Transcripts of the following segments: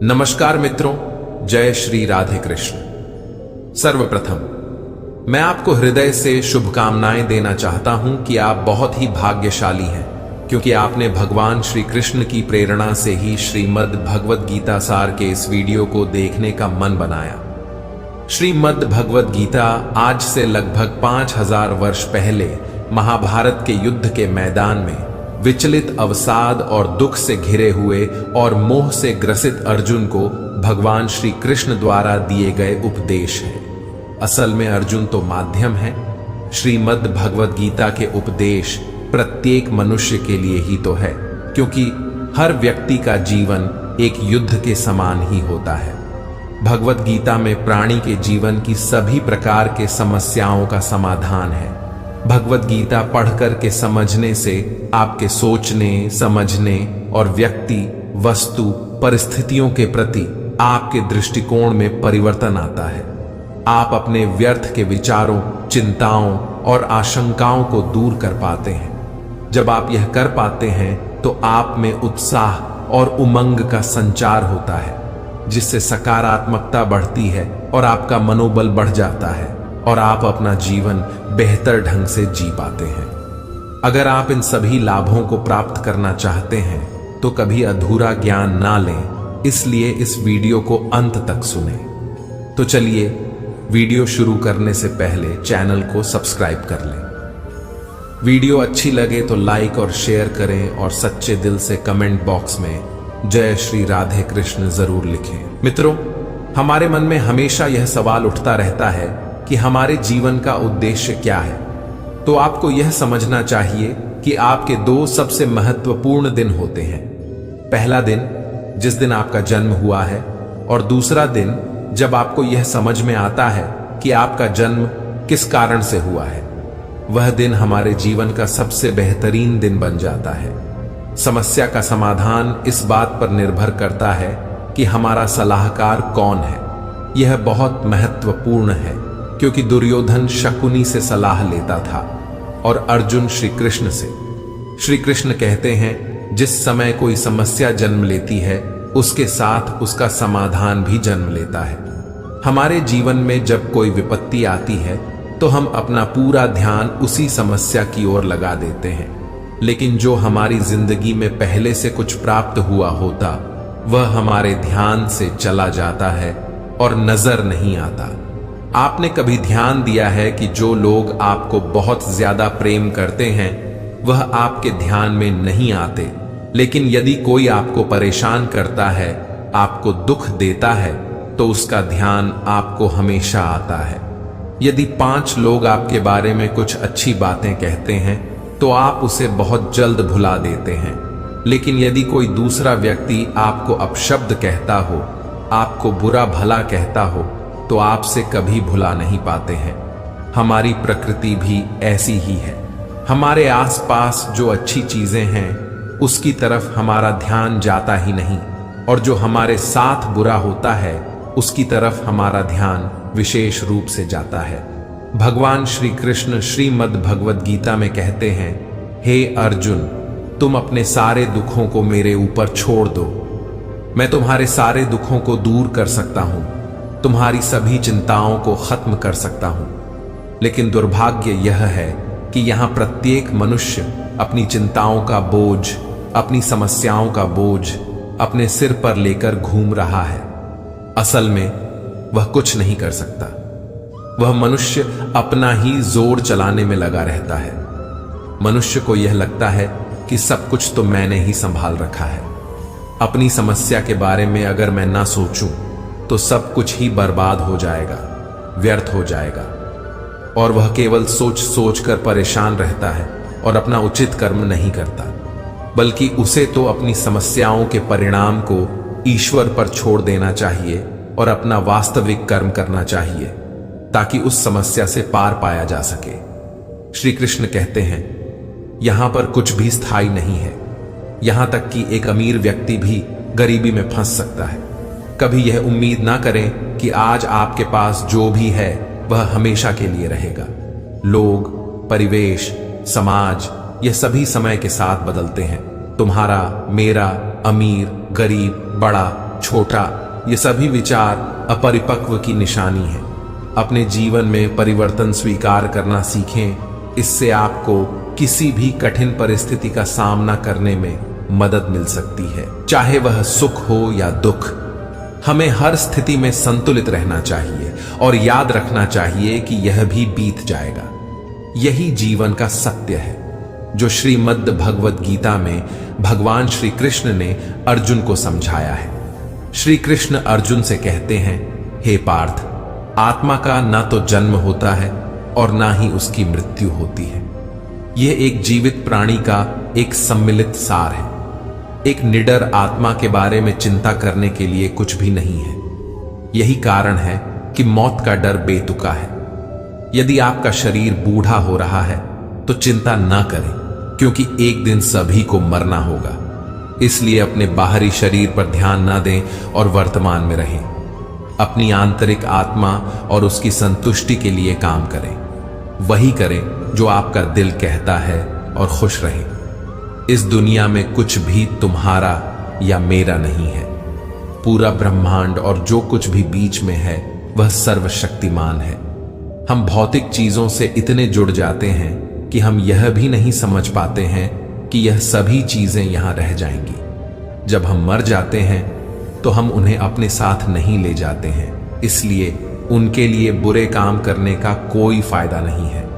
नमस्कार मित्रों, जय श्री राधे कृष्ण। सर्वप्रथम मैं आपको हृदय से शुभकामनाएं देना चाहता हूं कि आप बहुत ही भाग्यशाली हैं, क्योंकि आपने भगवान श्री कृष्ण की प्रेरणा से ही श्रीमद् भगवद गीता सार के इस वीडियो को देखने का मन बनाया। श्रीमद् भगवद गीता आज से लगभग 5000 वर्ष पहले महाभारत के युद्ध के मैदान में विचलित अवसाद और दुख से घिरे हुए और मोह से ग्रसित अर्जुन को भगवान श्री कृष्ण द्वारा दिए गए उपदेश है। असल में अर्जुन तो माध्यम है। श्रीमद् भगवद गीता के उपदेश प्रत्येक मनुष्य के लिए ही तो है, क्योंकि हर व्यक्ति का जीवन एक युद्ध के समान ही होता है। भगवद गीता में प्राणी के जीवन की सभी प्रकार के समस्याओं का समाधान है। भगवद गीता पढ़कर के समझने से आपके सोचने, समझने और व्यक्ति, वस्तु, परिस्थितियों के प्रति आपके दृष्टिकोण में परिवर्तन आता है। आप अपने व्यर्थ के विचारों, चिंताओं और आशंकाओं को दूर कर पाते हैं। जब आप यह कर पाते हैं तो आप में उत्साह और उमंग का संचार होता है, जिससे सकारात्मकता बढ़ती है और आपका मनोबल बढ़ जाता है और आप अपना जीवन बेहतर ढंग से जी पाते हैं। अगर आप इन सभी लाभों को प्राप्त करना चाहते हैं तो कभी अधूरा ज्ञान ना लें, इसलिए इस वीडियो को अंत तक सुनें। तो चलिए, वीडियो शुरू करने से पहले चैनल को सब्सक्राइब कर लें। वीडियो अच्छी लगे तो लाइक और शेयर करें और सच्चे दिल से कमेंट बॉक्स में जय श्री राधे कृष्ण जरूर लिखें। मित्रों, हमारे मन में हमेशा यह सवाल उठता रहता है कि हमारे जीवन का उद्देश्य क्या है। तो आपको यह समझना चाहिए कि आपके दो सबसे महत्वपूर्ण दिन होते हैं। पहला दिन जिस दिन आपका जन्म हुआ है, और दूसरा दिन जब आपको यह समझ में आता है कि आपका जन्म किस कारण से हुआ है। वह दिन हमारे जीवन का सबसे बेहतरीन दिन बन जाता है। समस्या का समाधान इस बात पर निर्भर करता है कि हमारा सलाहकार कौन है। यह बहुत महत्वपूर्ण है, क्योंकि दुर्योधन शकुनी से सलाह लेता था और अर्जुन श्री कृष्ण से। श्री कृष्ण कहते हैं, जिस समय कोई समस्या जन्म लेती है उसके साथ उसका समाधान भी जन्म लेता है। हमारे जीवन में जब कोई विपत्ति आती है तो हम अपना पूरा ध्यान उसी समस्या की ओर लगा देते हैं, लेकिन जो हमारी जिंदगी में पहले से कुछ प्राप्त हुआ होता वह हमारे ध्यान से चला जाता है और नजर नहीं आता। आपने कभी ध्यान दिया है कि जो लोग आपको बहुत ज्यादा प्रेम करते हैं वह आपके ध्यान में नहीं आते, लेकिन यदि कोई आपको परेशान करता है, आपको दुख देता है, तो उसका ध्यान आपको हमेशा आता है। यदि 5 लोग आपके बारे में कुछ अच्छी बातें कहते हैं तो आप उसे बहुत जल्द भुला देते हैं, लेकिन यदि कोई दूसरा व्यक्ति आपको अपशब्द कहता हो, आपको बुरा भला कहता हो, तो आपसे कभी भुला नहीं पाते हैं। हमारी प्रकृति भी ऐसी ही है। हमारे आसपास जो अच्छी चीजें हैं उसकी तरफ हमारा ध्यान जाता ही नहीं, और जो हमारे साथ बुरा होता है उसकी तरफ हमारा ध्यान विशेष रूप से जाता है। भगवान श्री कृष्ण श्रीमद् भगवद गीता में कहते हैं, हे अर्जुन, तुम अपने सारे दुखों को मेरे ऊपर छोड़ दो। मैं तुम्हारे सारे दुखों को दूर कर सकता हूं, तुम्हारी सभी चिंताओं को खत्म कर सकता हूं। लेकिन दुर्भाग्य यह है कि यहां प्रत्येक मनुष्य अपनी चिंताओं का बोझ, अपनी समस्याओं का बोझ अपने सिर पर लेकर घूम रहा है। असल में वह कुछ नहीं कर सकता। वह मनुष्य अपना ही जोर चलाने में लगा रहता है। मनुष्य को यह लगता है कि सब कुछ तो मैंने ही संभाल रखा है। अपनी समस्या के बारे में अगर मैं ना सोचूं तो सब कुछ ही बर्बाद हो जाएगा, व्यर्थ हो जाएगा। और वह केवल सोच सोच कर परेशान रहता है और अपना उचित कर्म नहीं करता, बल्कि उसे तो अपनी समस्याओं के परिणाम को ईश्वर पर छोड़ देना चाहिए और अपना वास्तविक कर्म करना चाहिए, ताकि उस समस्या से पार पाया जा सके। श्री कृष्ण कहते हैं, यहां पर कुछ भी स्थायी नहीं है। यहां तक कि एक अमीर व्यक्ति भी गरीबी में फंस सकता है। कभी यह उम्मीद ना करें कि आज आपके पास जो भी है वह हमेशा के लिए रहेगा। लोग, परिवेश, समाज, यह सभी समय के साथ बदलते हैं। तुम्हारा, मेरा, अमीर, गरीब, बड़ा, छोटा, ये सभी विचार अपरिपक्व की निशानी है। अपने जीवन में परिवर्तन स्वीकार करना सीखें। इससे आपको किसी भी कठिन परिस्थिति का सामना करने में मदद मिल सकती है, चाहे वह सुख हो या दुख। हमें हर स्थिति में संतुलित रहना चाहिए और याद रखना चाहिए कि यह भी बीत जाएगा। यही जीवन का सत्य है जो श्रीमद् भगवद गीता में भगवान श्री कृष्ण ने अर्जुन को समझाया है। श्री कृष्ण अर्जुन से कहते हैं, हे पार्थ, आत्मा का ना तो जन्म होता है और ना ही उसकी मृत्यु होती है। यह एक जीवित प्राणी का एक सम्मिलित सार है। एक निडर आत्मा के बारे में चिंता करने के लिए कुछ भी नहीं है। यही कारण है कि मौत का डर बेतुका है। यदि आपका शरीर बूढ़ा हो रहा है तो चिंता ना करें, क्योंकि एक दिन सभी को मरना होगा। इसलिए अपने बाहरी शरीर पर ध्यान ना दें और वर्तमान में रहें। अपनी आंतरिक आत्मा और उसकी संतुष्टि के लिए काम करें। वही करें जो आपका दिल कहता है और खुश रहें। इस दुनिया में कुछ भी तुम्हारा या मेरा नहीं है। पूरा ब्रह्मांड और जो कुछ भी बीच में है वह सर्वशक्तिमान है। हम भौतिक चीजों से इतने जुड़ जाते हैं कि हम यह भी नहीं समझ पाते हैं कि यह सभी चीजें यहां रह जाएंगी। जब हम मर जाते हैं तो हम उन्हें अपने साथ नहीं ले जाते हैं, इसलिए उनके लिए बुरे काम करने का कोई फायदा नहीं है।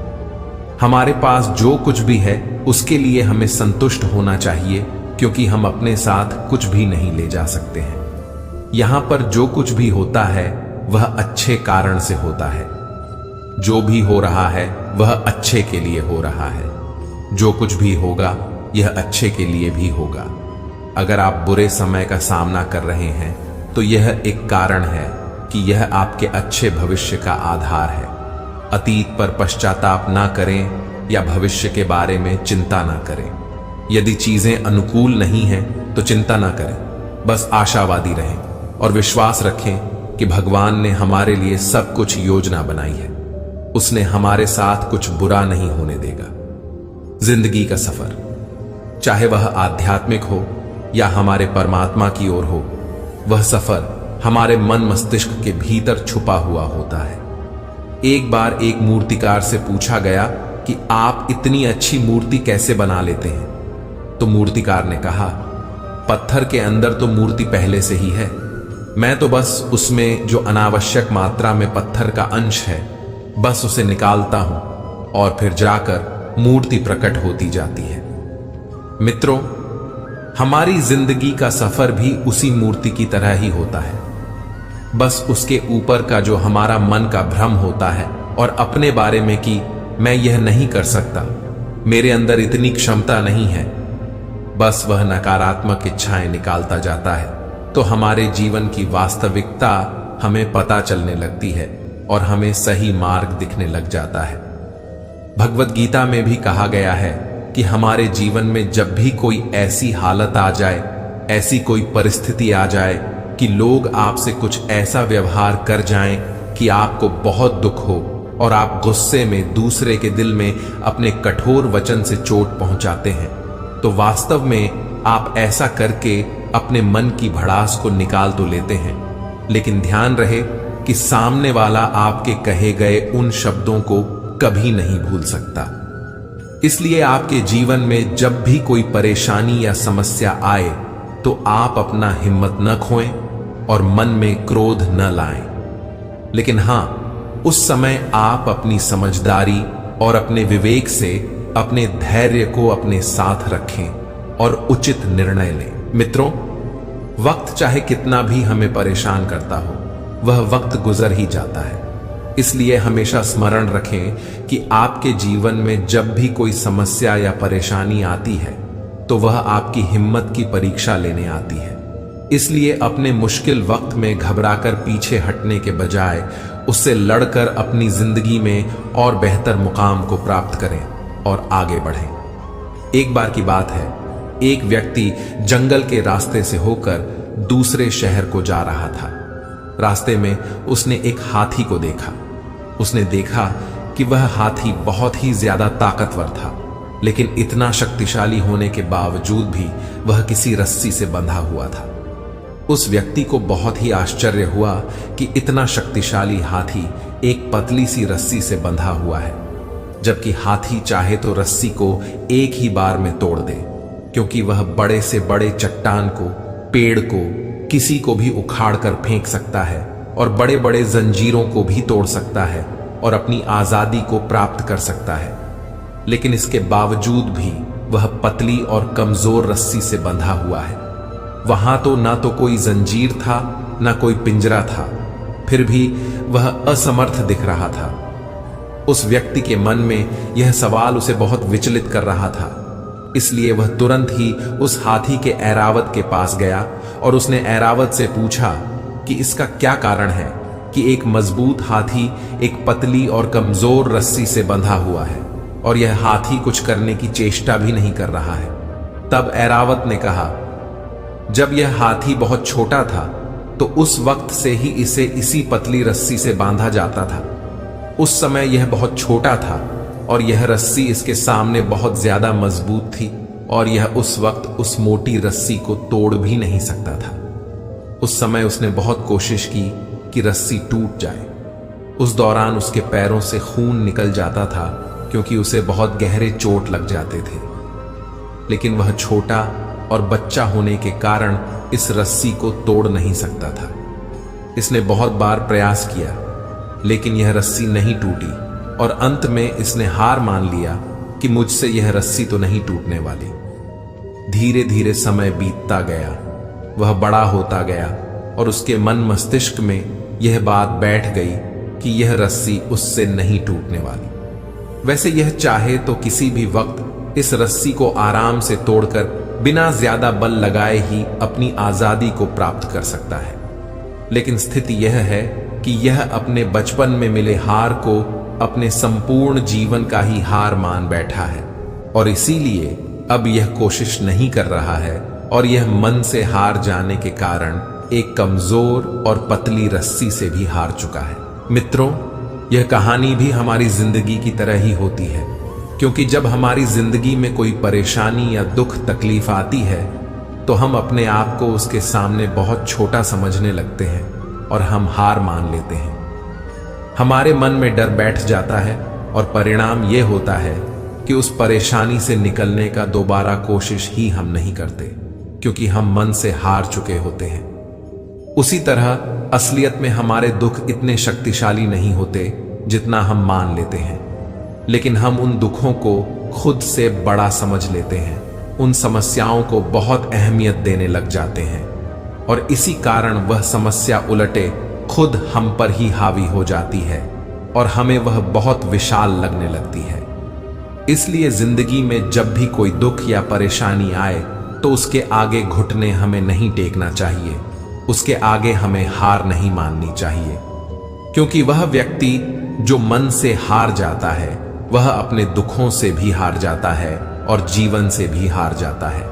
हमारे पास जो कुछ भी है उसके लिए हमें संतुष्ट होना चाहिए, क्योंकि हम अपने साथ कुछ भी नहीं ले जा सकते हैं। यहां पर जो कुछ भी होता है वह अच्छे कारण से होता है। जो भी हो रहा है वह अच्छे के लिए हो रहा है। जो कुछ भी होगा यह अच्छे के लिए भी होगा। अगर आप बुरे समय का सामना कर रहे हैं तो यह एक कारण है कि यह आपके अच्छे भविष्य का आधार है। अतीत पर पश्चाताप ना करें या भविष्य के बारे में चिंता ना करें। यदि चीजें अनुकूल नहीं हैं तो चिंता ना करें, बस आशावादी रहें और विश्वास रखें कि भगवान ने हमारे लिए सब कुछ योजना बनाई है। उसने हमारे साथ कुछ बुरा नहीं होने देगा। जिंदगी का सफर, चाहे वह आध्यात्मिक हो या हमारे परमात्मा की ओर हो, वह सफर हमारे मन मस्तिष्क के भीतर छुपा हुआ होता है। एक बार एक मूर्तिकार से पूछा गया कि आप इतनी अच्छी मूर्ति कैसे बना लेते हैं? तो मूर्तिकार ने कहा, पत्थर के अंदर तो मूर्ति पहले से ही है, मैं तो बस उसमें जो अनावश्यक मात्रा में पत्थर का अंश है बस उसे निकालता हूं और फिर जाकर मूर्ति प्रकट होती जाती है। मित्रों, हमारी जिंदगी का सफर भी उसी मूर्ति की तरह ही होता है। बस उसके ऊपर का जो हमारा मन का भ्रम होता है और अपने बारे में कि मैं यह नहीं कर सकता, मेरे अंदर इतनी क्षमता नहीं है, बस वह नकारात्मक इच्छाएं निकालता जाता है। तो हमारे जीवन की वास्तविकता हमें पता चलने लगती है और हमें सही मार्ग दिखने लग जाता है। भगवद गीता में भी कहा गया है कि हमारे जीवन में जब भी कोई ऐसी हालत आ जाए, ऐसी कोई परिस्थिति आ जाए कि लोग आपसे कुछ ऐसा व्यवहार कर जाएं कि आपको बहुत दुख हो और आप गुस्से में दूसरे के दिल में अपने कठोर वचन से चोट पहुंचाते हैं, तो वास्तव में आप ऐसा करके अपने मन की भड़ास को निकाल तो लेते हैं, लेकिन ध्यान रहे कि सामने वाला आपके कहे गए उन शब्दों को कभी नहीं भूल सकता। इसलिए आपके जीवन में जब भी कोई परेशानी या समस्या आए तो आप अपना हिम्मत न खोएं और मन में क्रोध न लाएं, लेकिन हां, उस समय आप अपनी समझदारी और अपने विवेक से अपने धैर्य को अपने साथ रखें और उचित निर्णय लें। मित्रों, वक्त चाहे कितना भी हमें परेशान करता हो, वह वक्त गुजर ही जाता है। इसलिए हमेशा स्मरण रखें कि आपके जीवन में जब भी कोई समस्या या परेशानी आती है तो वह आपकी हिम्मत की परीक्षा लेने आती है। इसलिए अपने मुश्किल वक्त में घबराकर पीछे हटने के बजाय उससे लड़कर अपनी जिंदगी में और बेहतर मुकाम को प्राप्त करें और आगे बढ़ें। एक बार की बात है, एक व्यक्ति जंगल के रास्ते से होकर दूसरे शहर को जा रहा था। रास्ते में उसने एक हाथी को देखा। उसने देखा कि वह हाथी बहुत ही ज्यादा ताकतवर था, लेकिन इतना शक्तिशाली होने के बावजूद भी वह किसी रस्सी से बंधा हुआ था। उस व्यक्ति को बहुत ही आश्चर्य हुआ कि इतना शक्तिशाली हाथी एक पतली सी रस्सी से बंधा हुआ है, जबकि हाथी चाहे तो रस्सी को एक ही बार में तोड़ दे, क्योंकि वह बड़े से बड़े चट्टान को, पेड़ को, किसी को भी उखाड़ कर फेंक सकता है और बड़े बड़े जंजीरों को भी तोड़ सकता है और अपनी आजादी को प्राप्त कर सकता है। लेकिन इसके बावजूद भी वह पतली और कमजोर रस्सी से बंधा हुआ है। वहां तो ना तो कोई जंजीर था, ना कोई पिंजरा था, फिर भी वह असमर्थ दिख रहा था। उस व्यक्ति के मन में यह सवाल उसे बहुत विचलित कर रहा था, इसलिए वह तुरंत ही उस हाथी के ऐरावत के पास गया और उसने ऐरावत से पूछा कि इसका क्या कारण है कि एक मजबूत हाथी एक पतली और कमजोर रस्सी से बंधा हुआ है और यह हाथी कुछ करने की चेष्टा भी नहीं कर रहा है। तब ऐरावत ने कहा, जब यह हाथी बहुत छोटा था तो उस वक्त से ही इसे इसी पतली रस्सी से बांधा जाता था। उस समय यह बहुत छोटा था और यह रस्सी इसके सामने बहुत ज्यादा मजबूत थी और यह उस वक्त उस मोटी रस्सी को तोड़ भी नहीं सकता था। उस समय उसने बहुत कोशिश की कि रस्सी टूट जाए। उस दौरान उसके पैरों से खून निकल जाता था क्योंकि उसे बहुत गहरे चोट लग जाते थे, लेकिन वह छोटा और बच्चा होने के कारण इस रस्सी को तोड़ नहीं सकता था। इसने बहुत बार प्रयास किया, लेकिन यह रस्सी नहीं टूटी और अंत में इसने हार मान लिया कि मुझसे यह रस्सी तो नहीं टूटने वाली। धीरे धीरे समय बीतता गया, वह बड़ा होता गया और उसके मन मस्तिष्क में यह बात बैठ गई कि यह रस्सी उससे नहीं टूटने वाली। वैसे यह चाहे तो किसी भी वक्त इस रस्सी को आराम से तोड़कर बिना ज्यादा बल लगाए ही अपनी आजादी को प्राप्त कर सकता है, लेकिन स्थिति यह है कि यह अपने बचपन में मिले हार को अपने संपूर्ण जीवन का ही हार मान बैठा है और इसीलिए अब यह कोशिश नहीं कर रहा है और यह मन से हार जाने के कारण एक कमजोर और पतली रस्सी से भी हार चुका है। मित्रों, यह कहानी भी हमारी जिंदगी की तरह ही होती है, क्योंकि जब हमारी जिंदगी में कोई परेशानी या दुख तकलीफ आती है तो हम अपने आप को उसके सामने बहुत छोटा समझने लगते हैं और हम हार मान लेते हैं। हमारे मन में डर बैठ जाता है और परिणाम यह होता है कि उस परेशानी से निकलने का दोबारा कोशिश ही हम नहीं करते, क्योंकि हम मन से हार चुके होते हैं। उसी तरह असलियत में हमारे दुख इतने शक्तिशाली नहीं होते जितना हम मान लेते हैं, लेकिन हम उन दुखों को खुद से बड़ा समझ लेते हैं, उन समस्याओं को बहुत अहमियत देने लग जाते हैं और इसी कारण वह समस्या उलटे खुद हम पर ही हावी हो जाती है और हमें वह बहुत विशाल लगने लगती है। इसलिए जिंदगी में जब भी कोई दुख या परेशानी आए तो उसके आगे घुटने हमें नहीं टेकना चाहिए, उसके आगे हमें हार नहीं माननी चाहिए, क्योंकि वह व्यक्ति जो मन से हार जाता है वह अपने दुखों से भी हार जाता है और जीवन से भी हार जाता है।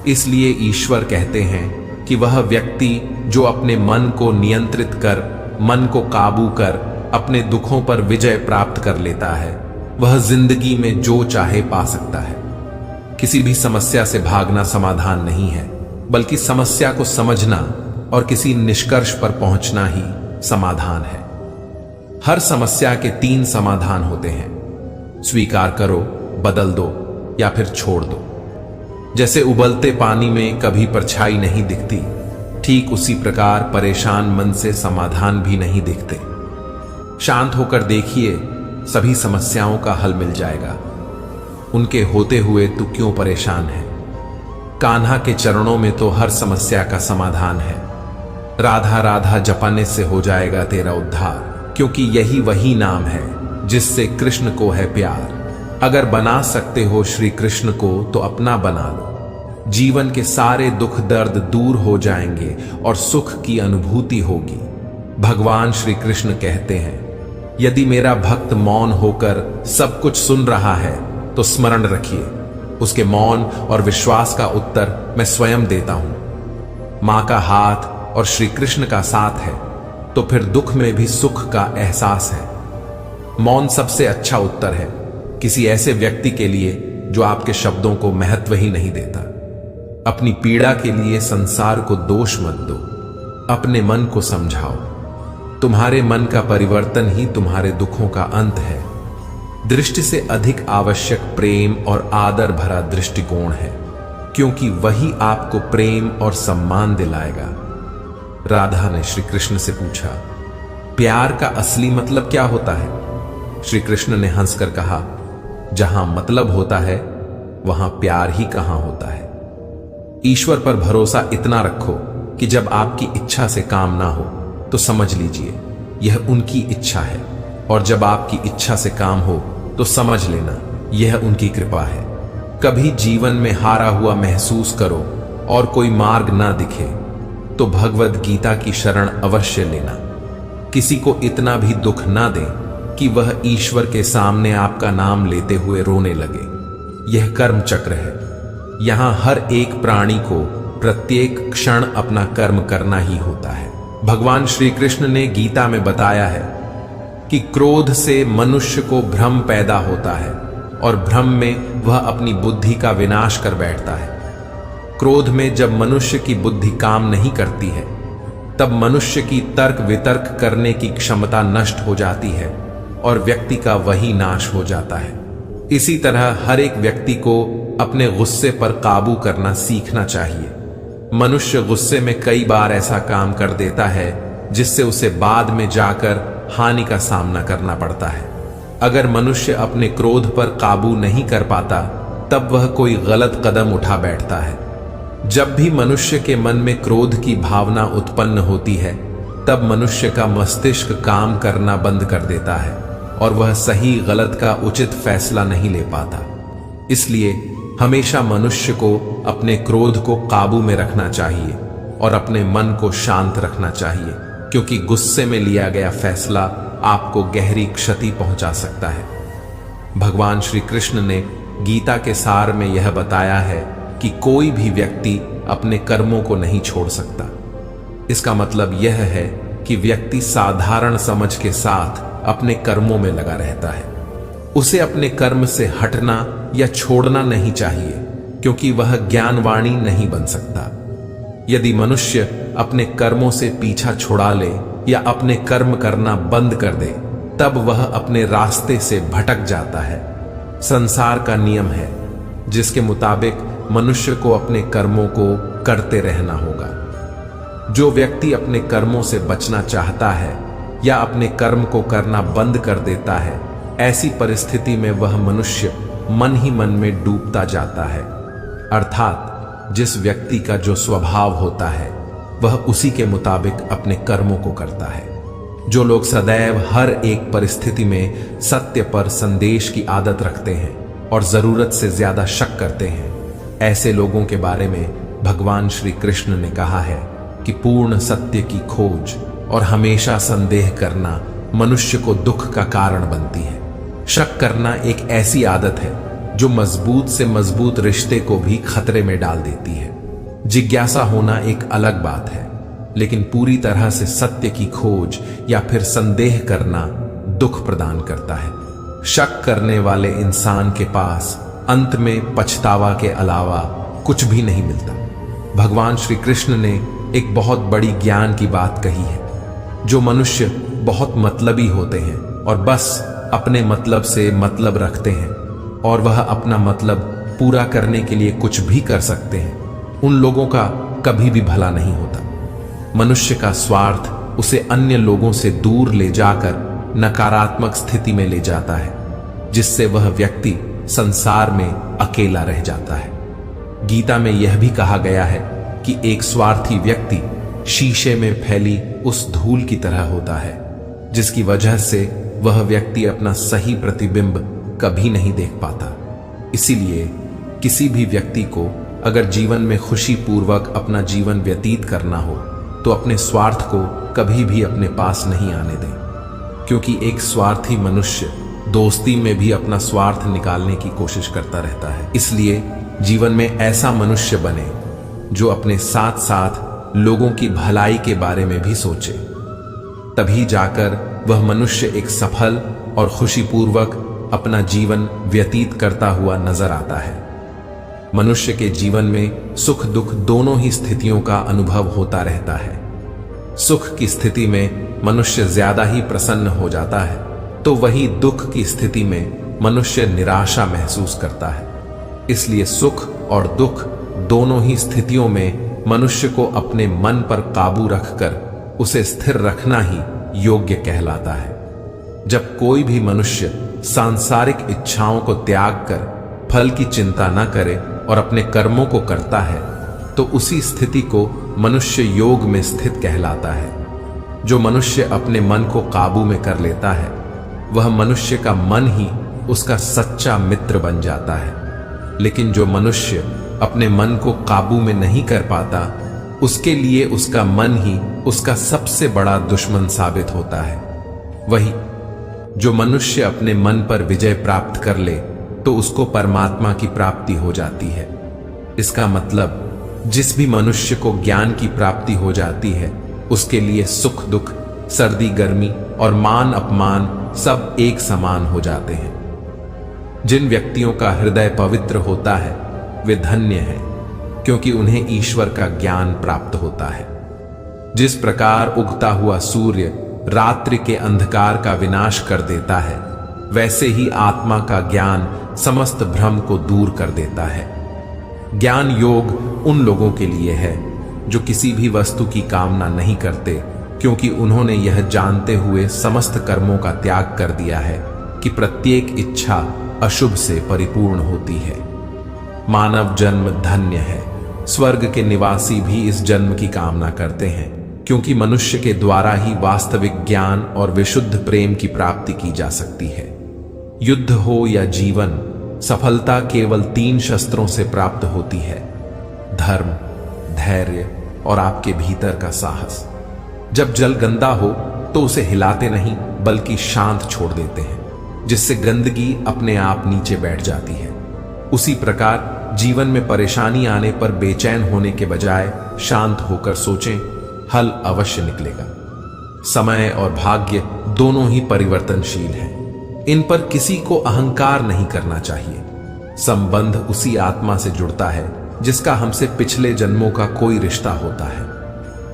इसलिए ईश्वर कहते हैं कि वह व्यक्ति जो अपने मन को नियंत्रित कर, मन को काबू कर अपने दुखों पर विजय प्राप्त कर लेता है, वह जिंदगी में जो चाहे पा सकता है। किसी भी समस्या से भागना समाधान नहीं है, बल्कि समस्या को समझना और किसी निष्कर्ष पर पहुंचना ही समाधान है। हर समस्या के 3 समाधान होते हैं, स्वीकार करो, बदल दो या फिर छोड़ दो। जैसे उबलते पानी में कभी परछाई नहीं दिखती, ठीक उसी प्रकार परेशान मन से समाधान भी नहीं दिखते। शांत होकर देखिए, सभी समस्याओं का हल मिल जाएगा। उनके होते हुए तू क्यों परेशान है? कान्हा के चरणों में तो हर समस्या का समाधान है। राधा राधा जपाने से हो जाएगा तेरा उद्धार, क्योंकि यही वही नाम है जिससे कृष्ण को है प्यार। अगर बना सकते हो श्री कृष्ण को तो अपना बना लो। जीवन के सारे दुख दर्द दूर हो जाएंगे और सुख की अनुभूति होगी। भगवान श्री कृष्ण कहते हैं, यदि मेरा भक्त मौन होकर सब कुछ सुन रहा है तो स्मरण रखिए, उसके मौन और विश्वास का उत्तर मैं स्वयं देता हूं। मां का हाथ और श्री कृष्ण का साथ है तो फिर दुख में भी सुख का एहसास है। मौन सबसे अच्छा उत्तर है किसी ऐसे व्यक्ति के लिए जो आपके शब्दों को महत्व ही नहीं देता। अपनी पीड़ा के लिए संसार को दोष मत दो, अपने मन को समझाओ। तुम्हारे मन का परिवर्तन ही तुम्हारे दुखों का अंत है। दृष्टि से अधिक आवश्यक प्रेम और आदर भरा दृष्टिकोण है, क्योंकि वही आपको प्रेम और सम्मान दिलाएगा। राधा ने श्री कृष्ण से पूछा, प्यार का असली मतलब क्या होता है? श्री कृष्ण ने हंसकर कहा, जहां मतलब होता है वहां प्यार ही कहां होता है। ईश्वर पर भरोसा इतना रखो कि जब आपकी इच्छा से काम ना हो तो समझ लीजिए यह उनकी इच्छा है, और जब आपकी इच्छा से काम हो तो समझ लेना यह उनकी कृपा है। कभी जीवन में हारा हुआ महसूस करो और कोई मार्ग ना दिखे तो भगवद गीता की शरण अवश्य लेना। किसी को इतना भी दुख ना दें कि वह ईश्वर के सामने आपका नाम लेते हुए रोने लगे। यह कर्म चक्र है। यहां हर एक प्राणी को प्रत्येक क्षण अपना कर्म करना ही होता है। भगवान श्री कृष्ण ने गीता में बताया है कि क्रोध से मनुष्य को भ्रम पैदा होता है और भ्रम में वह अपनी बुद्धि का विनाश कर बैठता है। क्रोध में जब मनुष्य की बुद्धि काम नहीं करती है तब मनुष्य की तर्क वितर्क करने की क्षमता नष्ट हो जाती है और व्यक्ति का वही नाश हो जाता है। इसी तरह हर एक व्यक्ति को अपने गुस्से पर काबू करना सीखना चाहिए। मनुष्य गुस्से में कई बार ऐसा काम कर देता है जिससे उसे बाद में जाकर हानि का सामना करना पड़ता है। अगर मनुष्य अपने क्रोध पर काबू नहीं कर पाता तब वह कोई गलत कदम उठा बैठता है। जब भी मनुष्य के मन में क्रोध की भावना उत्पन्न होती है तब मनुष्य का मस्तिष्क काम करना बंद कर देता है और वह सही गलत का उचित फैसला नहीं ले पाता। इसलिए हमेशा मनुष्य को अपने क्रोध को काबू में रखना चाहिए और अपने मन को शांत रखना चाहिए, क्योंकि गुस्से में लिया गया फैसला आपको गहरी क्षति पहुंचा सकता है। भगवान श्री कृष्ण ने गीता के सार में यह बताया है कि कोई भी व्यक्ति अपने कर्मों को नहीं छोड़ सकता। इसका मतलब यह है कि व्यक्ति साधारण समझ के साथ अपने कर्मों में लगा रहता है। उसे अपने कर्म से हटना या छोड़ना नहीं चाहिए, क्योंकि वह ज्ञानवाणी नहीं बन सकता। यदि मनुष्य अपने कर्मों से पीछा छुड़ा ले या अपने कर्म करना बंद कर दे तब वह अपने रास्ते से भटक जाता है। संसार का नियम है जिसके मुताबिक मनुष्य को अपने कर्मों को करते रहना होगा। जो व्यक्ति अपने कर्मों से बचना चाहता है या अपने कर्म को करना बंद कर देता है, ऐसी परिस्थिति में वह मनुष्य मन ही मन में डूबता जाता है। अर्थात जिस व्यक्ति का जो स्वभाव होता है वह उसी के मुताबिक अपने कर्मों को करता है। जो लोग सदैव हर एक परिस्थिति में सत्य पर संदेश की आदत रखते हैं और जरूरत से ज्यादा शक करते हैं, ऐसे लोगों के बारे में भगवान श्री कृष्ण ने कहा है कि पूर्ण सत्य की खोज और हमेशा संदेह करना मनुष्य को दुख का कारण बनती है। शक करना एक ऐसी आदत है जो मजबूत से मजबूत रिश्ते को भी खतरे में डाल देती है। जिज्ञासा होना एक अलग बात है, लेकिन पूरी तरह से सत्य की खोज या फिर संदेह करना दुख प्रदान करता है। शक करने वाले इंसान के पास अंत में पछतावा के अलावा कुछ भी नहीं मिलता। भगवान श्री कृष्ण ने एक बहुत बड़ी ज्ञान की बात कही है। जो मनुष्य बहुत मतलबी होते हैं और बस अपने मतलब से मतलब रखते हैं और वह अपना मतलब पूरा करने के लिए कुछ भी कर सकते हैं, उन लोगों का कभी भी भला नहीं होता। मनुष्य का स्वार्थ उसे अन्य लोगों से दूर ले जाकर नकारात्मक स्थिति में ले जाता है, जिससे वह व्यक्ति संसार में अकेला रह जाता है। गीता में यह भी कहा गया है कि एक स्वार्थी व्यक्ति शीशे में फैली उस धूल की तरह होता है, जिसकी वजह से वह व्यक्ति अपना सही प्रतिबिंब कभी नहीं देख पाता। इसीलिए किसी भी व्यक्ति को अगर जीवन में खुशी पूर्वक अपना जीवन व्यतीत करना हो तो अपने स्वार्थ को कभी भी अपने पास नहीं आने दें, क्योंकि एक स्वार्थी मनुष्य दोस्ती में भी अपना स्वार्थ निकालने की कोशिश करता रहता है। इसलिए जीवन में ऐसा मनुष्य बने जो अपने साथ साथ लोगों की भलाई के बारे में भी सोचे, तभी जाकर वह मनुष्य एक सफल और खुशीपूर्वक अपना जीवन व्यतीत करता हुआ नजर आता है। मनुष्य के जीवन में सुख दुख दोनों ही स्थितियों का अनुभव होता रहता है। सुख की स्थिति में मनुष्य ज्यादा ही प्रसन्न हो जाता है, तो वही दुख की स्थिति में मनुष्य निराशा महसूस करता है। इसलिए सुख और दुख दोनों ही स्थितियों में मनुष्य को अपने मन पर काबू रखकर उसे स्थिर रखना ही योग्य कहलाता है। जब कोई भी मनुष्य सांसारिक इच्छाओं को त्याग कर फल की चिंता न करे और अपने कर्मों को करता है, तो उसी स्थिति को मनुष्य योग में स्थित कहलाता है। जो मनुष्य अपने मन को काबू में कर लेता है, वह मनुष्य का मन ही उसका सच्चा मित्र बन जाता है। लेकिन जो मनुष्य अपने मन को काबू में नहीं कर पाता, उसके लिए उसका मन ही उसका सबसे बड़ा दुश्मन साबित होता है। वही जो मनुष्य अपने मन पर विजय प्राप्त कर ले, तो उसको परमात्मा की प्राप्ति हो जाती है। इसका मतलब जिस भी मनुष्य को ज्ञान की प्राप्ति हो जाती है, उसके लिए सुख दुख, सर्दी गर्मी और मान अपमान सब एक समान हो जाते हैं। जिन व्यक्तियों का हृदय पवित्र होता है, वे धन्य हैं, क्योंकि उन्हें ईश्वर का ज्ञान प्राप्त होता है। जिस प्रकार उगता हुआ सूर्य रात्रि के अंधकार का विनाश कर देता है, वैसे ही आत्मा का ज्ञान समस्त भ्रम को दूर कर देता है। ज्ञान योग उन लोगों के लिए है जो किसी भी वस्तु की कामना नहीं करते, क्योंकि उन्होंने यह जानते हुए समस्त कर्मों का त्याग कर दिया है कि प्रत्येक इच्छा अशुभ से परिपूर्ण होती है। मानव जन्म धन्य है। स्वर्ग के निवासी भी इस जन्म की कामना करते हैं, क्योंकि मनुष्य के द्वारा ही वास्तविक ज्ञान और विशुद्ध प्रेम की प्राप्ति की जा सकती है। युद्ध हो या जीवन, सफलता केवल 3 शस्त्रों से प्राप्त होती है: धर्म, धैर्य और आपके भीतर का साहस। जब जल गंदा हो तो उसे हिलाते नहीं, बल्कि शांत छोड़ देते हैं, जिससे गंदगी अपने आप नीचे बैठ जाती है। उसी प्रकार जीवन में परेशानी आने पर बेचैन होने के बजाय शांत होकर सोचें, हल अवश्य निकलेगा। समय और भाग्य दोनों ही परिवर्तनशील हैं। इन पर किसी को अहंकार नहीं करना चाहिए। संबंध उसी आत्मा से जुड़ता है जिसका हमसे पिछले जन्मों का कोई रिश्ता होता है।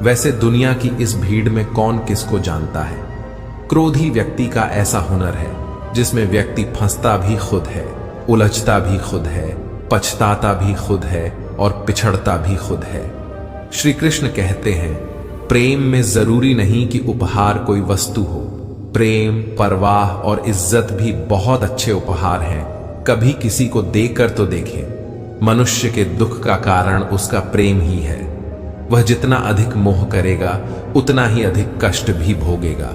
वैसे दुनिया की इस भीड़ में कौन किसको जानता है। क्रोधी व्यक्ति का ऐसा हुनर है जिसमें व्यक्ति फंसता भी खुद है, उलझता भी खुद है, पछताता भी खुद है और पिछड़ता भी खुद है। श्री कृष्ण कहते हैं, प्रेम में जरूरी नहीं कि उपहार कोई वस्तु हो। प्रेम, परवाह और इज्जत भी बहुत अच्छे उपहार हैं। कभी किसी को देकर तो देखें। मनुष्य के दुख का कारण उसका प्रेम ही है। वह जितना अधिक मोह करेगा, उतना ही अधिक कष्ट भी भोगेगा।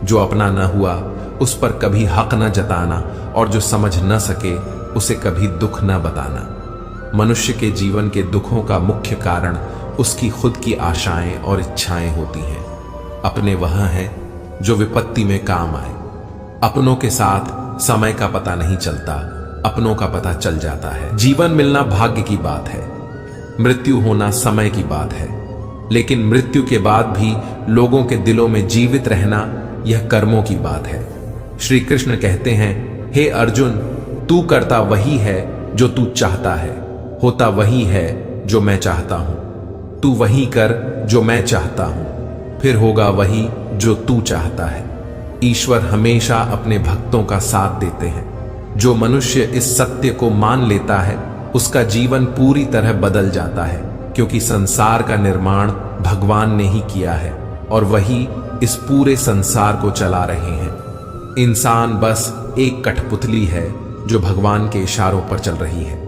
जो अपना न हुआ, उस पर कभी हक न जताना, और जो समझ न सके, उसे कभी दुख न बताना। मनुष्य के जीवन के दुखों का मुख्य कारण उसकी खुद की आशाएं और इच्छाएं होती हैं। अपने वह हैं जो विपत्ति में काम आए। अपनों के साथ समय का पता नहीं चलता, अपनों का पता चल जाता है। जीवन मिलना भाग्य की बात है, मृत्यु होना समय की बात है। लेकिन मृत्यु के बाद भी लोगों के दिलों में जीवित रहना, यह कर्मों की बात है। श्री कृष्ण कहते हैं, हे अर्जुन, तू करता वही है जो तू चाहता है, होता वही है जो मैं चाहता हूं। तू वही कर जो मैं चाहता हूं, फिर होगा वही जो तू चाहता है। ईश्वर हमेशा अपने भक्तों का साथ देते हैं। जो मनुष्य इस सत्य को मान लेता है, उसका जीवन पूरी तरह बदल जाता है, क्योंकि संसार का निर्माण भगवान ने ही किया है और वही इस पूरे संसार को चला रहे हैं। इंसान बस एक कठपुतली है जो भगवान के इशारों पर चल रही है।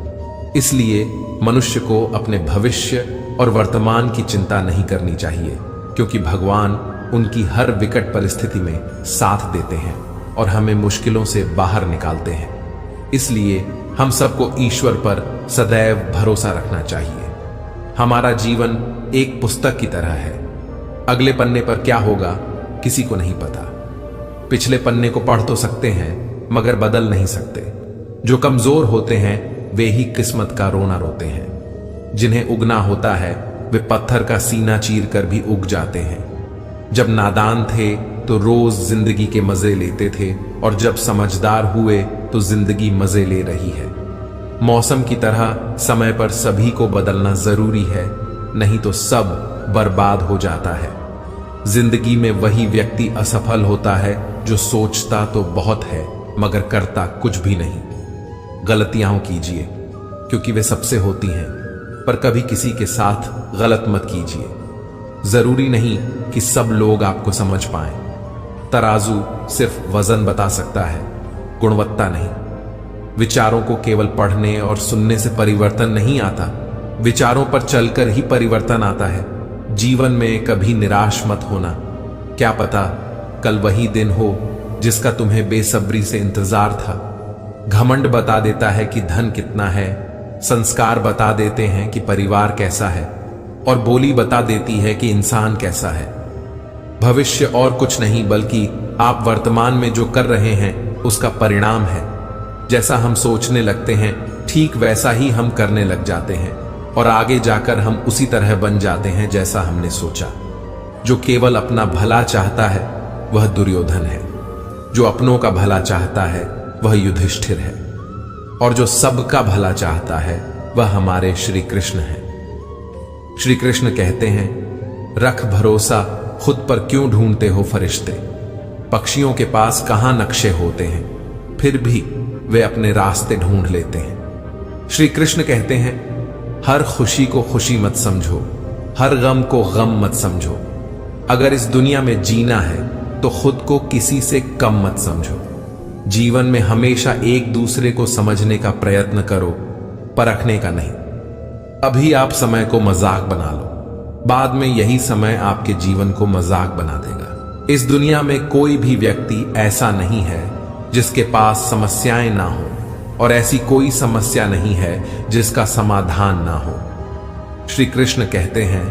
इसलिए मनुष्य को अपने भविष्य और वर्तमान की चिंता नहीं करनी चाहिए, क्योंकि भगवान उनकी हर विकट परिस्थिति में साथ देते हैं और हमें मुश्किलों से बाहर निकालते हैं। इसलिए हम सबको ईश्वर पर सदैव भरोसा रखना चाहिए। हमारा जीवन एक पुस्तक की तरह है। अगले पन्ने पर क्या होगा किसी को नहीं पता। पिछले पन्ने को पढ़ तो सकते हैं, मगर बदल नहीं सकते। जो कमजोर होते हैं वे ही किस्मत का रोना रोते हैं। जिन्हें उगना होता है वे पत्थर का सीना चीर कर भी उग जाते हैं। जब नादान थे तो रोज जिंदगी के मजे लेते थे, और जब समझदार हुए तो जिंदगी मजे ले रही है। मौसम की तरह समय पर सभी को बदलना जरूरी है, नहीं तो सब बर्बाद हो जाता है। जिंदगी में वही व्यक्ति असफल होता है जो सोचता तो बहुत है मगर करता कुछ भी नहीं। गलतियां कीजिए क्योंकि वे सबसे होती हैं, पर कभी किसी के साथ गलत मत कीजिए। जरूरी नहीं कि सब लोग आपको समझ पाएं। तराजू सिर्फ वजन बता सकता है, गुणवत्ता नहीं। विचारों को केवल पढ़ने और सुनने से परिवर्तन नहीं आता, विचारों पर चलकर ही परिवर्तन आता है। जीवन में कभी निराश मत होना, क्या पता कल वही दिन हो जिसका तुम्हें बेसब्री से इंतजार था। घमंड बता देता है कि धन कितना है, संस्कार बता देते हैं कि परिवार कैसा है, और बोली बता देती है कि इंसान कैसा है। भविष्य और कुछ नहीं बल्कि आप वर्तमान में जो कर रहे हैं उसका परिणाम है। जैसा हम सोचने लगते हैं ठीक वैसा ही हम करने लग जाते हैं, और आगे जाकर हम उसी तरह बन जाते हैं जैसा हमने सोचा। जो केवल अपना भला चाहता है वह दुर्योधन है, जो अपनों का भला चाहता है वह युधिष्ठिर है, और जो सबका भला चाहता है वह हमारे श्री कृष्ण है। श्री कृष्ण कहते हैं, रख भरोसा खुद पर क्यों ढूंढते हो फरिश्ते। पक्षियों के पास कहां नक्शे होते हैं, फिर भी वे अपने रास्ते ढूंढ लेते हैं। श्री कृष्ण कहते हैं, हर खुशी को खुशी मत समझो, हर गम को गम मत समझो। अगर इस दुनिया में जीना है तो खुद को किसी से कम मत समझो। जीवन में हमेशा एक दूसरे को समझने का प्रयत्न करो, परखने का नहीं। अभी आप समय को मजाक बना लो, बाद में यही समय आपके जीवन को मजाक बना देगा। इस दुनिया में कोई भी व्यक्ति ऐसा नहीं है जिसके पास समस्याएं ना हो, और ऐसी कोई समस्या नहीं है जिसका समाधान ना हो। श्री कृष्ण कहते हैं,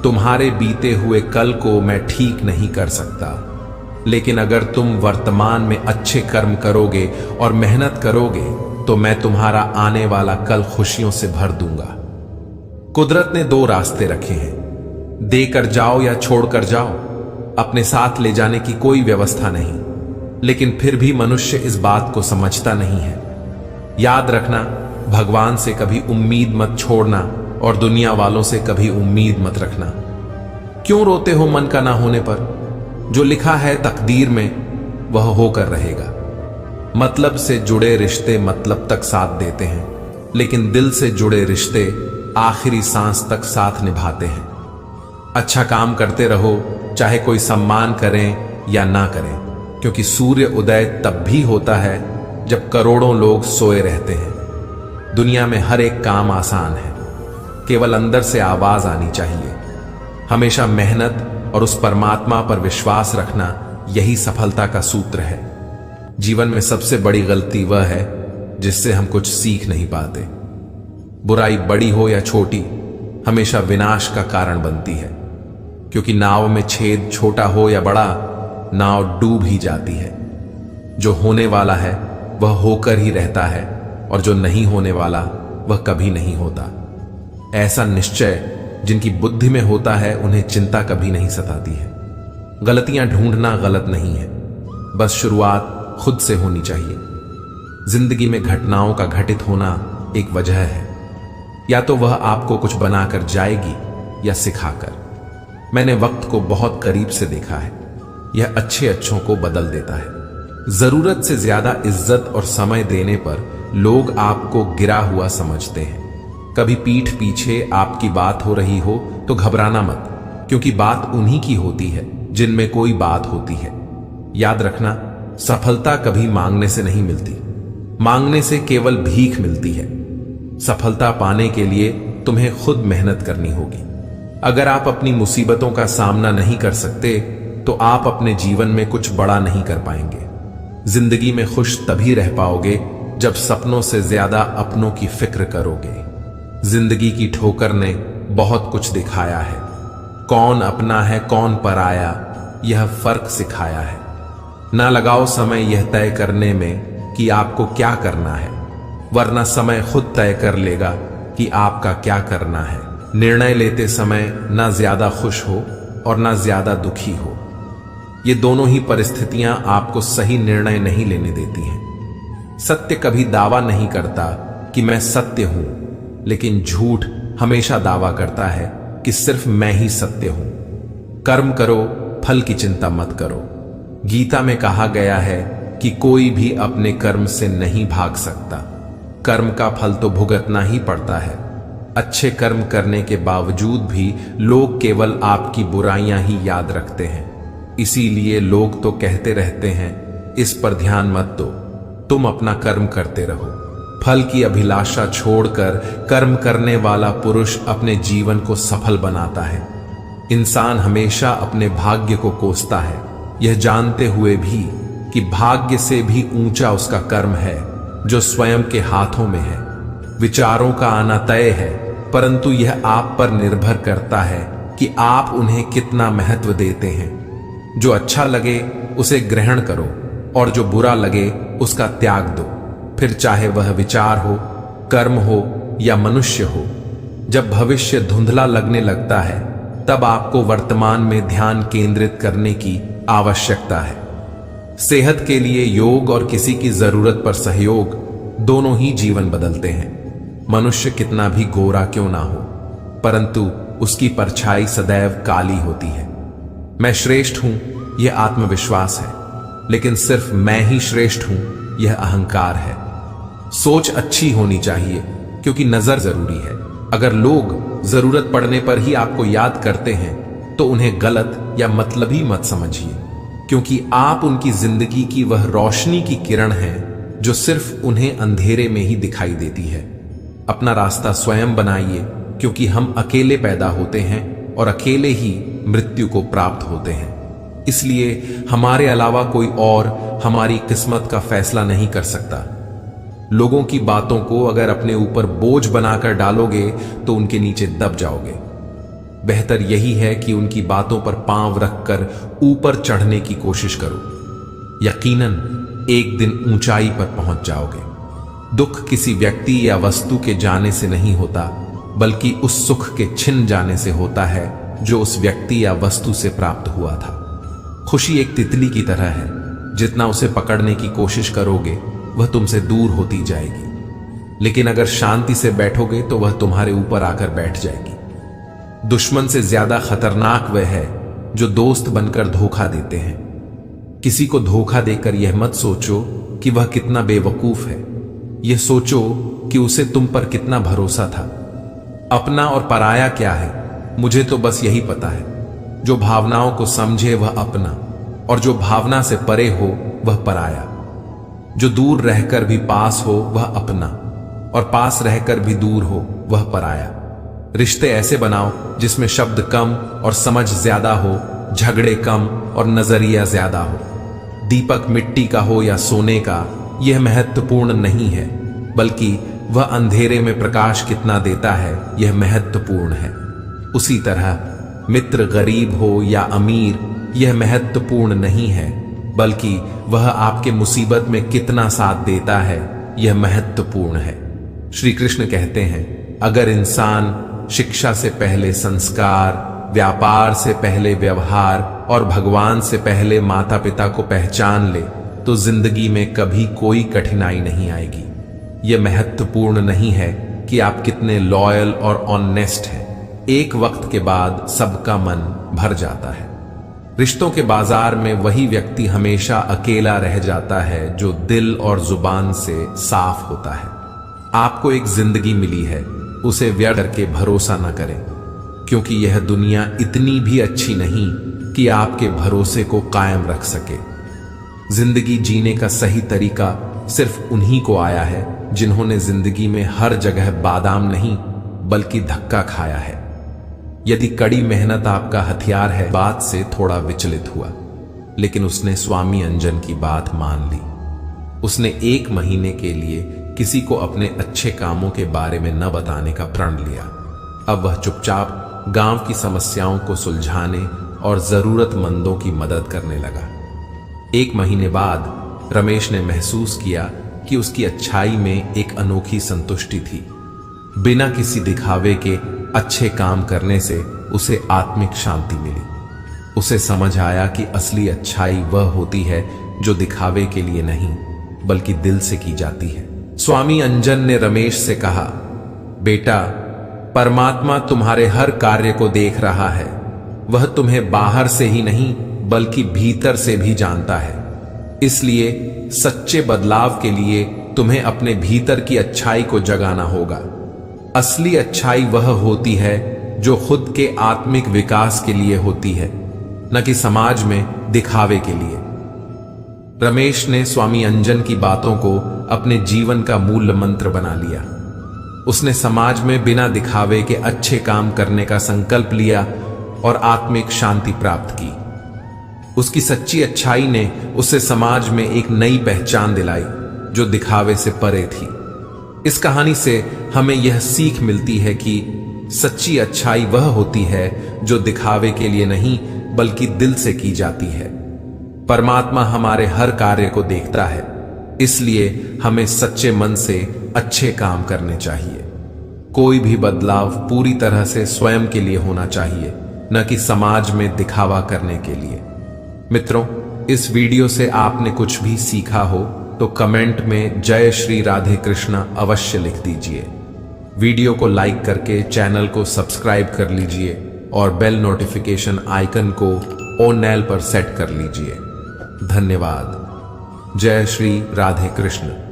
तुम्हारे बीते हुए कल को मैं ठीक नहीं कर सकता, लेकिन अगर तुम वर्तमान में अच्छे कर्म करोगे और मेहनत करोगे तो मैं तुम्हारा आने वाला कल खुशियों से भर दूंगा। कुदरत ने दो रास्ते रखे हैं, देकर जाओ या छोड़कर जाओ। अपने साथ ले जाने की कोई व्यवस्था नहीं, लेकिन फिर भी मनुष्य इस बात को समझता नहीं है। याद रखना, भगवान से कभी उम्मीद मत छोड़ना और दुनिया वालों से कभी उम्मीद मत रखना। क्यों रोते हो मन का ना होने पर? जो लिखा है तकदीर में वह होकर रहेगा। मतलब से जुड़े रिश्ते मतलब तक साथ देते हैं, लेकिन दिल से जुड़े रिश्ते आखिरी सांस तक साथ निभाते हैं। अच्छा काम करते रहो, चाहे कोई सम्मान करें या ना करें, क्योंकि सूर्य उदय तब भी होता है जब करोड़ों लोग सोए रहते हैं। दुनिया में हर एक काम आसान है, केवल अंदर से आवाज आनी चाहिए। हमेशा मेहनत और उस परमात्मा पर विश्वास रखना, यही सफलता का सूत्र है। जीवन में सबसे बड़ी गलती वह है जिससे हम कुछ सीख नहीं पाते। बुराई बड़ी हो या छोटी, हमेशा विनाश का कारण बनती है, क्योंकि नाव में छेद छोटा हो या बड़ा, नाव डूब ही जाती है। जो होने वाला है वह होकर ही रहता है, और जो नहीं होने वाला वह कभी नहीं होता। ऐसा निश्चय जिनकी बुद्धि में होता है उन्हें चिंता कभी नहीं सताती है। गलतियां ढूंढना गलत नहीं है, बस शुरुआत खुद से होनी चाहिए। जिंदगी में घटनाओं का घटित होना एक वजह है, या तो वह आपको कुछ बनाकर जाएगी या सिखाकर। मैंने वक्त को बहुत करीब से देखा है, यह अच्छों को बदल देता है। जरूरत से ज्यादा इज्जत और समय देने पर लोग आपको गिरा हुआ समझते हैं। कभी पीठ पीछे आपकी बात हो रही हो तो घबराना मत, क्योंकि बात उन्हीं की होती है जिनमें कोई बात होती है। याद रखना, सफलता कभी मांगने से नहीं मिलती, मांगने से केवल भीख मिलती है। सफलता पाने के लिए तुम्हें खुद मेहनत करनी होगी। अगर आप अपनी मुसीबतों का सामना नहीं कर सकते तो आप अपने जीवन में कुछ बड़ा नहीं कर पाएंगे। जिंदगी में खुश तभी रह पाओगे जब सपनों से ज्यादा अपनों की फिक्र करोगे। जिंदगी की ठोकर ने बहुत कुछ दिखाया है, कौन अपना है कौन पराया, यह फर्क सिखाया है। ना लगाओ समय यह तय करने में कि आपको क्या करना है, वरना समय खुद तय कर लेगा कि आपका क्या करना है। निर्णय लेते समय ना ज्यादा खुश हो और ना ज्यादा दुखी हो, ये दोनों ही परिस्थितियां आपको सही निर्णय नहीं लेने देती हैं। सत्य कभी दावा नहीं करता कि मैं सत्य हूं, लेकिन झूठ हमेशा दावा करता है कि सिर्फ मैं ही सत्य हूं। कर्म करो, फल की चिंता मत करो। गीता में कहा गया है कि कोई भी अपने कर्म से नहीं भाग सकता। कर्म का फल तो भुगतना ही पड़ता है। अच्छे कर्म करने के बावजूद भी लोग केवल आपकी बुराइयां ही याद रखते हैं। इसीलिए लोग तो कहते रहते हैं, इस पर ध्यान मत दो, तुम अपना कर्म करते रहो। फल की अभिलाषा छोड़कर कर्म करने वाला पुरुष अपने जीवन को सफल बनाता है। इंसान हमेशा अपने भाग्य को कोसता है, यह जानते हुए भी कि भाग्य से भी ऊंचा उसका कर्म है जो स्वयं के हाथों में है। विचारों का आना तय है, परंतु यह आप पर निर्भर करता है कि आप उन्हें कितना महत्व देते हैं। जो अच्छा लगे उसे ग्रहण करो और जो बुरा लगे उसका त्याग दो। फिर चाहे वह विचार हो, कर्म हो या मनुष्य हो। जब भविष्य धुंधला लगने लगता है, तब आपको वर्तमान में ध्यान केंद्रित करने की आवश्यकता है। सेहत के लिए योग और किसी की जरूरत पर सहयोग, दोनों ही जीवन बदलते हैं। मनुष्य कितना भी गोरा क्यों ना हो, परंतु उसकी परछाई सदैव काली होती है। मैं श्रेष्ठ हूं, यह आत्मविश्वास है, लेकिन सिर्फ मैं ही श्रेष्ठ हूं, यह अहंकार है। सोच अच्छी होनी चाहिए, क्योंकि नजर जरूरी है। अगर लोग जरूरत पड़ने पर ही आपको याद करते हैं, तो उन्हें गलत या मतलबी मत समझिए, क्योंकि आप उनकी जिंदगी की वह रोशनी की किरण हैं जो सिर्फ उन्हें अंधेरे में ही दिखाई देती है। अपना रास्ता स्वयं बनाइए, क्योंकि हम अकेले पैदा होते हैं और अकेले ही मृत्यु को प्राप्त होते हैं। इसलिए हमारे अलावा कोई और हमारी किस्मत का फैसला नहीं कर सकता। लोगों की बातों को अगर अपने ऊपर बोझ बनाकर डालोगे तो उनके नीचे दब जाओगे। बेहतर यही है कि उनकी बातों पर पांव रखकर ऊपर चढ़ने की कोशिश करो। यकीनन एक दिन ऊंचाई पर पहुंच जाओगे। दुख किसी व्यक्ति या वस्तु के जाने से नहीं होता, बल्कि उस सुख के छिन जाने से होता है जो उस व्यक्ति या वस्तु से प्राप्त हुआ था। खुशी एक तितली की तरह है, जितना उसे पकड़ने की कोशिश करोगे वह तुमसे दूर होती जाएगी, लेकिन अगर शांति से बैठोगे तो वह तुम्हारे ऊपर आकर बैठ जाएगी। दुश्मन से ज्यादा खतरनाक वह है जो दोस्त बनकर धोखा देते हैं। किसी को धोखा देकर यह मत सोचो कि वह कितना बेवकूफ है, यह सोचो कि उसे तुम पर कितना भरोसा था। अपना और पराया क्या है, मुझे तो बस यही पता है। जो भावनाओं को समझे वह अपना, और जो भावना से परे हो वह पराया। जो दूर रहकर भी पास हो वह अपना, और पास रहकर भी दूर हो वह पराया। रिश्ते ऐसे बनाओ जिसमें शब्द कम और समझ ज्यादा हो, झगड़े कम और नजरिया ज्यादा हो। दीपक मिट्टी का हो या सोने का, यह महत्वपूर्ण नहीं है, बल्कि वह अंधेरे में प्रकाश कितना देता है यह महत्वपूर्ण है। उसी तरह मित्र गरीब हो या अमीर, यह महत्वपूर्ण नहीं है, बल्कि वह आपके मुसीबत में कितना साथ देता है यह महत्वपूर्ण है। श्री कृष्ण कहते हैं, अगर इंसान शिक्षा से पहले संस्कार, व्यापार से पहले व्यवहार और भगवान से पहले माता पिता को पहचान ले, तो जिंदगी में कभी कोई कठिनाई नहीं आएगी। यह महत्वपूर्ण नहीं है कि आप कितने लॉयल और ऑनेस्ट हैं। एक वक्त के बाद सबका मन भर जाता है। रिश्तों के बाजार में वही व्यक्ति हमेशा अकेला रह जाता है जो दिल और जुबान से साफ होता है। आपको एक जिंदगी मिली है, उसे व्यर्थ करके भरोसा न करें, क्योंकि यह दुनिया इतनी भी अच्छी नहीं कि आपके भरोसे को कायम रख सके। जिंदगी जीने का सही तरीका सिर्फ उन्हीं को आया है जिन्होंने जिंदगी में हर जगह बादाम नहीं बल्कि धक्का खाया है। यदि कड़ी मेहनत आपका हथियार है, बात से थोड़ा विचलित हुआ, लेकिन उसने स्वामी अंजन की बात मान ली। उसने 1 महीने के लिए किसी को अपने अच्छे कामों के बारे में न बताने का प्रण लिया। अब वह चुपचाप गांव की समस्याओं को सुलझाने और जरूरतमंदों की मदद करने लगा। 1 महीने बाद रमेश ने महसूस किया कि उसकी अच्छाई में एक अनोखी संतुष्टि थी। बिना किसी दिखावे के अच्छे काम करने से उसे आत्मिक शांति मिली। उसे समझ आया कि असली अच्छाई वह होती है जो दिखावे के लिए नहीं बल्कि दिल से की जाती है। स्वामी अंजन ने रमेश से कहा, बेटा, परमात्मा तुम्हारे हर कार्य को देख रहा है। वह तुम्हें बाहर से ही नहीं बल्कि भीतर से भी जानता है। इसलिए सच्चे बदलाव के लिए तुम्हें अपने भीतर की अच्छाई को जगाना होगा। असली अच्छाई वह होती है जो खुद के आत्मिक विकास के लिए होती है, न कि समाज में दिखावे के लिए। रमेश ने स्वामी अंजन की बातों को अपने जीवन का मूल मंत्र बना लिया। उसने समाज में बिना दिखावे के अच्छे काम करने का संकल्प लिया और आत्मिक शांति प्राप्त की। उसकी सच्ची अच्छाई ने उसे समाज में एक नई पहचान दिलाई जो दिखावे से परे थी। इस कहानी से हमें यह सीख मिलती है कि सच्ची अच्छाई वह होती है जो दिखावे के लिए नहीं बल्कि दिल से की जाती है। परमात्मा हमारे हर कार्य को देखता है, इसलिए हमें सच्चे मन से अच्छे काम करने चाहिए। कोई भी बदलाव पूरी तरह से स्वयं के लिए होना चाहिए, न कि समाज में दिखावा करने के लिए। मित्रों, इस वीडियो से आपने कुछ भी सीखा हो तो कमेंट में जय श्री राधे कृष्ण अवश्य लिख दीजिए। वीडियो को लाइक करके चैनल को सब्सक्राइब कर लीजिए और बेल नोटिफिकेशन आइकन को ऑन पर सेट कर लीजिए। धन्यवाद। जय श्री राधे कृष्ण।